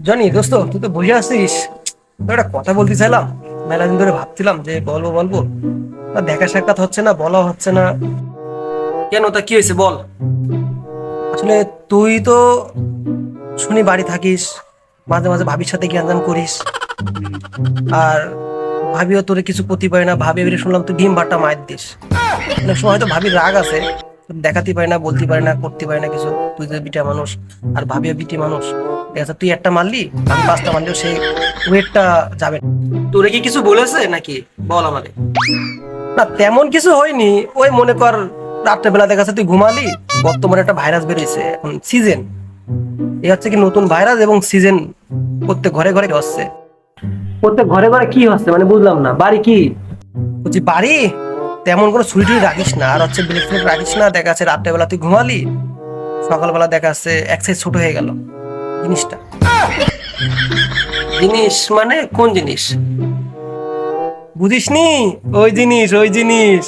Johnny দোস্ত, তুই তো বসে আছিস। তোর একটা কথা বলতে চাইলাম। মেলা দিন ধরে ভাবছিলাম যে বলবো বলবো, তা দেখা সাক্ষাৎ হচ্ছে না, বলা হচ্ছে না। কেন, তা কি হয়েছে বল। আসলে তুই তো শুনি বাড়ি থাকিস, মাঝে মাঝে ভাবির সাথে জ্ঞান করিস। আর ভাবিও তোরে কিছু করতে পারে না। ভাবি এবারে শুনলাম তুই ডিম ভাতটা মায়ের দিস। অনেক সময় হয়তো ভাবির রাগ আছে, দেখাতে পারে না, বলতে পারে না, করতে পারে না কিছু। তুই যে বিটা মানুষ, আর ভাবিও বিটি মানুষ। ঠিক আছে, তুই একটা মারলি, আমি পাঁচটা মারলেও সেই ওয়েটটা যাবে না। তোরে কি কিছু বলেছে নাকি, বল আমারে। না, তেমন কিছু হয়নি। ওই মনে কর, রাত্রেবেলা দেখা যাচ্ছে তুই ঘুমালি, বর্তমানে একটা ভাইরাস বেরিয়েছে, এখন সিজন। এই হচ্ছে কি নতুন ভাইরাস, এবং সিজন প্রত্যেক ঘরে ঘরে হচ্ছে। প্রত্যেক ঘরে ঘরে কি হচ্ছে মানে বুঝলাম না। বাড়ি কি বলছি, বাড়ি তেমন কোনো ছুরি টুরি রাখিস না, আর হচ্ছে ব্লেড ফ্লেড রাখিস না। দেখা যাচ্ছে রাত্রেবেলা তুই ঘুমালি, সকালবেলা দেখা যাচ্ছে এক সাইজ ছোট হয়ে গেল জিনিসটা। জিনিস মানে কোন জিনিস বুঝিসনি? ওই জিনিস, ওই জিনিস।